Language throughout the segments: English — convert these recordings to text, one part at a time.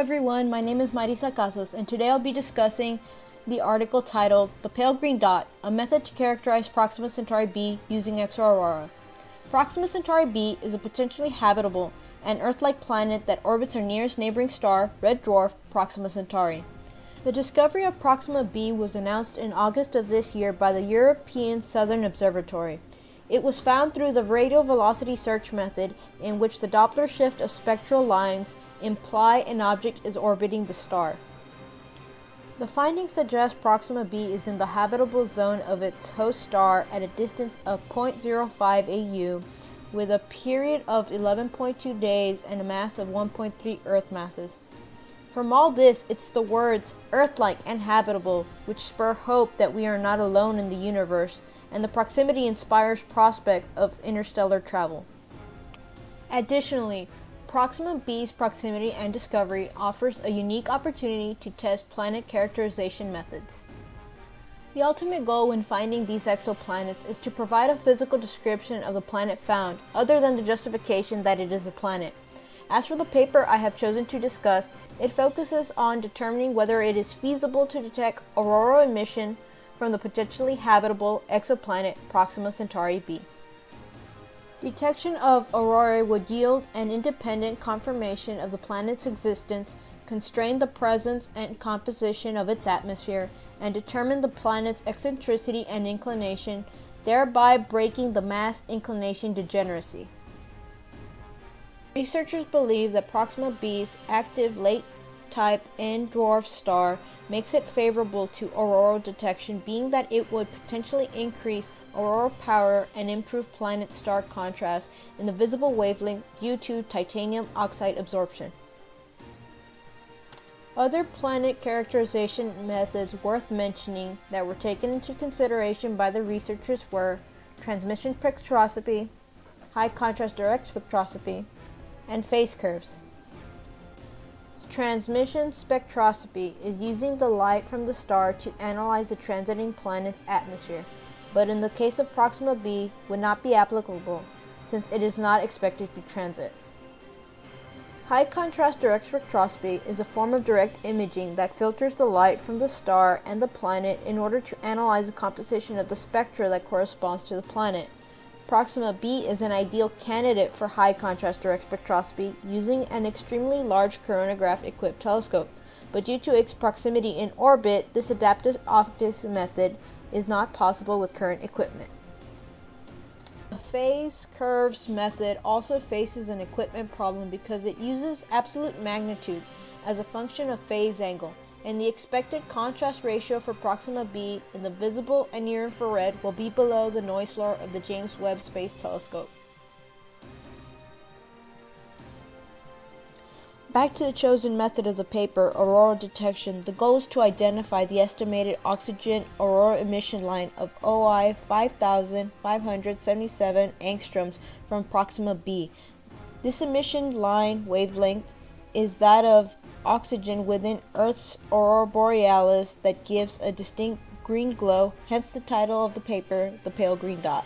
everyone, my name is Marisa Casas, and today I'll be discussing the article titled The Pale Green Dot, a method to characterize Proxima Centauri b using exoaurora. Proxima Centauri b is a potentially habitable and Earth-like planet that orbits our nearest neighboring star, red dwarf Proxima Centauri. The discovery of Proxima b was announced in August of this year by the European Southern Observatory. It was found through the radial velocity search method, in which the Doppler shift of spectral lines imply an object is orbiting the star. The findings suggest Proxima b is in the habitable zone of its host star at a distance of 0.05 AU, with a period of 11.2 days and a mass of 1.3 Earth masses. From all this, it's the words Earth-like and habitable which spur hope that we are not alone in the universe, and the proximity inspires prospects of interstellar travel. Additionally, Proxima b's proximity and discovery offers a unique opportunity to test planet characterization methods. The ultimate goal when finding these exoplanets is to provide a physical description of the planet found, other than the justification that it is a planet. As for the paper I have chosen to discuss, it focuses on determining whether it is feasible to detect auroral emission from the potentially habitable exoplanet Proxima Centauri b. Detection of aurorae would yield an independent confirmation of the planet's existence, constrain the presence and composition of its atmosphere, and determine the planet's eccentricity and inclination, thereby breaking the mass-inclination degeneracy. Researchers believe that Proxima b's active late-type N-dwarf star makes it favorable to auroral detection, being that it would potentially increase auroral power and improve planet-star contrast in the visible wavelength due to titanium oxide absorption. Other planet characterization methods worth mentioning that were taken into consideration by the researchers were transmission spectroscopy, high-contrast direct spectroscopy, and phase curves. Transmission spectroscopy is using the light from the star to analyze the transiting planet's atmosphere, but in the case of Proxima b would not be applicable since it is not expected to transit. High-contrast direct spectroscopy is a form of direct imaging that filters the light from the star and the planet in order to analyze the composition of the spectra that corresponds to the planet. Proxima b is an ideal candidate for high-contrast direct spectroscopy using an extremely large coronagraph-equipped telescope, but due to its proximity in orbit, this adaptive optics method is not possible with current equipment. The phase curves method also faces an equipment problem because it uses absolute magnitude as a function of phase angle, and the expected contrast ratio for Proxima b in the visible and near-infrared will be below the noise floor of the James Webb Space Telescope. Back to the chosen method of the paper, auroral detection. The goal is to identify the estimated oxygen aurora emission line of OI 5577 angstroms from Proxima b. This emission line wavelength is that of oxygen within Earth's aurora borealis that gives a distinct green glow, hence the title of the paper, The Pale Green Dot.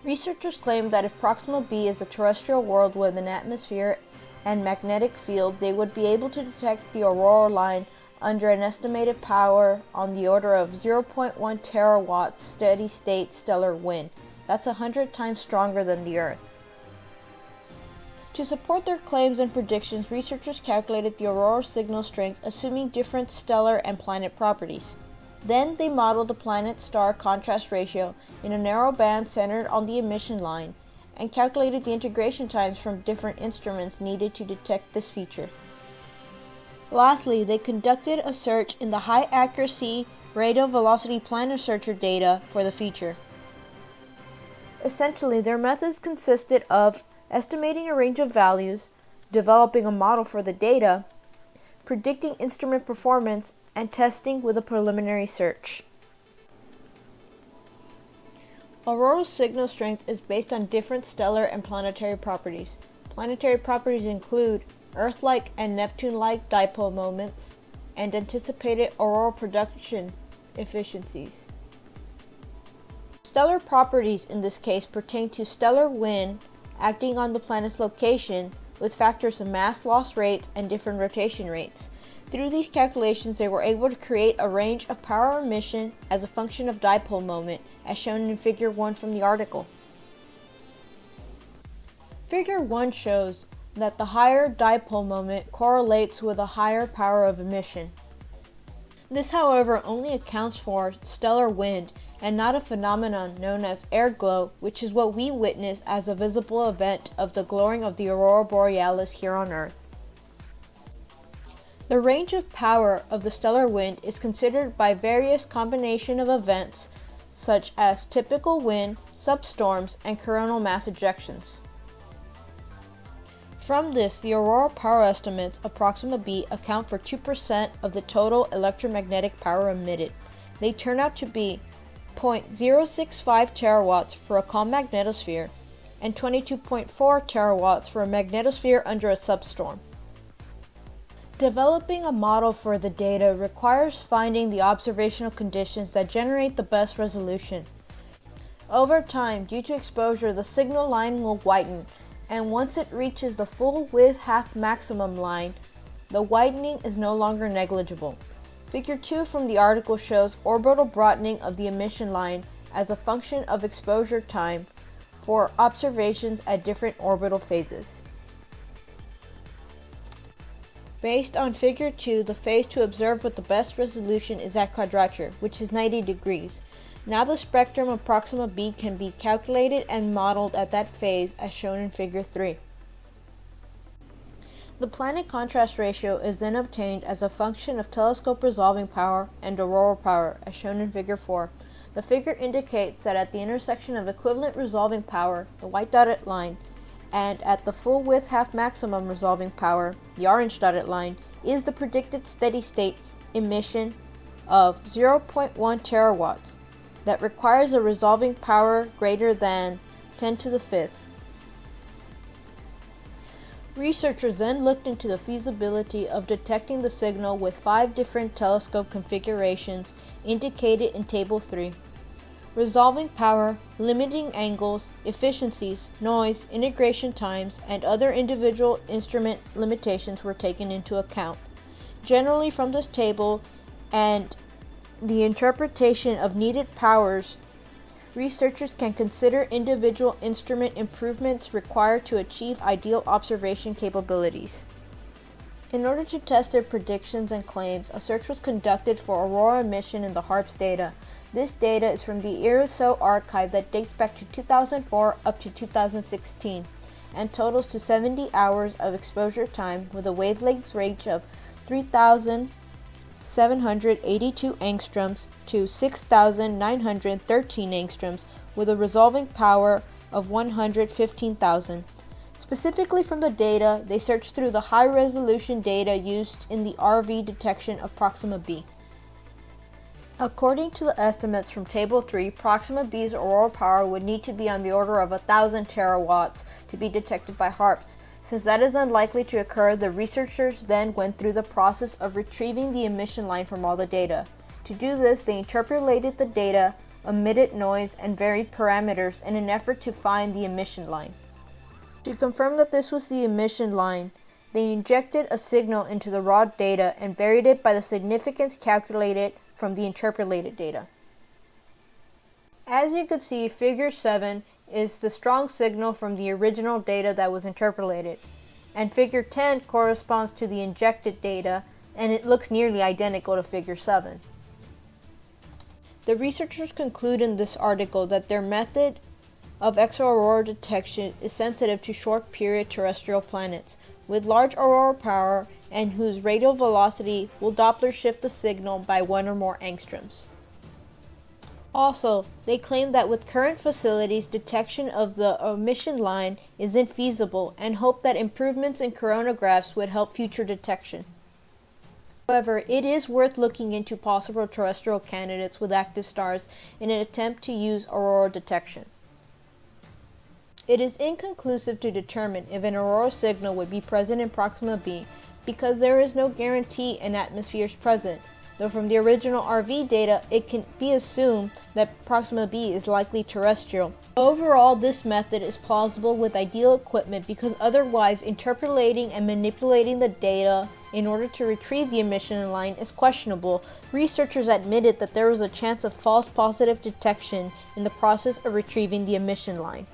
Researchers claim that if Proxima b is a terrestrial world with an atmosphere and magnetic field, they would be able to detect the aurora line under an estimated power on the order of 0.1 terawatts steady-state stellar wind. That's 100 times stronger than the Earth. To support their claims and predictions, researchers calculated the auroral signal strength assuming different stellar and planet properties. Then they modeled the planet-star contrast ratio in a narrow band centered on the emission line and calculated the integration times from different instruments needed to detect this feature. Lastly, they conducted a search in the high-accuracy radial velocity planar searcher data for the feature. Essentially, their methods consisted of estimating a range of values, developing a model for the data, predicting instrument performance, and testing with a preliminary search. Auroral signal strength is based on different stellar and planetary properties. Planetary properties include Earth-like and Neptune-like dipole moments, and anticipated auroral production efficiencies. Stellar properties in this case pertain to stellar wind acting on the planet's location, with factors of mass loss rates and different rotation rates. Through these calculations, they were able to create a range of power emission as a function of dipole moment, as shown in Figure 1 from the article. Figure 1 shows that the higher dipole moment correlates with a higher power of emission. This, however, only accounts for stellar wind and not a phenomenon known as air glow, which is what we witness as a visible event of the glowing of the aurora borealis here on Earth. The range of power of the stellar wind is considered by various combination of events such as typical wind, substorms, and coronal mass ejections. From this, the aurora power estimates of Proxima b account for 2% of the total electromagnetic power emitted. They turn out to be 0.065 terawatts for a calm magnetosphere and 22.4 terawatts for a magnetosphere under a substorm. Developing a model for the data requires finding the observational conditions that generate the best resolution. Over time, due to exposure, the signal line will whiten, and once it reaches the full width half maximum line, the whitening is no longer negligible. Figure 2 from the article shows orbital broadening of the emission line as a function of exposure time for observations at different orbital phases. Based on Figure 2, the phase to observe with the best resolution is at quadrature, which is 90 degrees. Now the spectrum of Proxima b can be calculated and modeled at that phase as shown in Figure 3. The planet contrast ratio is then obtained as a function of telescope resolving power and aurora power as shown in Figure 4. The figure indicates that at the intersection of equivalent resolving power, the white dotted line, and at the full width half maximum resolving power, the orange dotted line, is the predicted steady state emission of 0.1 terawatts that requires a resolving power greater than 10 to the fifth. Researchers then looked into the feasibility of detecting the signal with 5 different telescope configurations indicated in Table 3. Resolving power, limiting angles, efficiencies, noise, integration times, and other individual instrument limitations were taken into account. Generally, from this table and the interpretation of needed powers, researchers can consider individual instrument improvements required to achieve ideal observation capabilities. In order to test their predictions and claims, a search was conducted for aurora emission in the HARPS data. This data is from the ERISO archive that dates back to 2004 up to 2016 and totals to 70 hours of exposure time with a wavelength range of 3,782 angstroms to 6,913 angstroms with a resolving power of 115,000. Specifically from the data, they searched through the high-resolution data used in the RV detection of Proxima b. According to the estimates from Table 3, Proxima b's aurora power would need to be on the order of 1,000 terawatts to be detected by HARPS. Since that is unlikely to occur, the researchers then went through the process of retrieving the emission line from all the data. To do this, they interpolated the data, omitted noise, and varied parameters in an effort to find the emission line. To confirm that this was the emission line, they injected a signal into the raw data and varied it by the significance calculated from the interpolated data. As you can see, Figure 7 is the strong signal from the original data that was interpolated, and Figure 10 corresponds to the injected data, and it looks nearly identical to Figure 7. The researchers conclude in this article that their method of extra-aurora detection is sensitive to short-period terrestrial planets with large aurora power and whose radial velocity will Doppler shift the signal by 1 or more angstroms. Also, they claim that with current facilities, detection of the emission line is infeasible and hope that improvements in coronagraphs would help future detection. However, it is worth looking into possible terrestrial candidates with active stars in an attempt to use aurora detection. It is inconclusive to determine if an aurora signal would be present in Proxima b because there is no guarantee an atmosphere is present. though from the original RV data, it can be assumed that Proxima b is likely terrestrial. Overall, this method is plausible with ideal equipment because otherwise interpolating and manipulating the data in order to retrieve the emission line is questionable. Researchers admitted that there was a chance of false positive detection in the process of retrieving the emission line.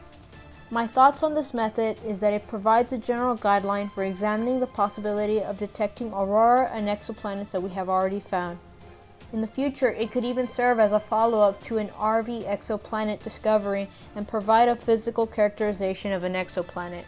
My thoughts on this method is that it provides a general guideline for examining the possibility of detecting aurora and exoplanets that we have already found. In the future, it could even serve as a follow-up to an RV exoplanet discovery and provide a physical characterization of an exoplanet.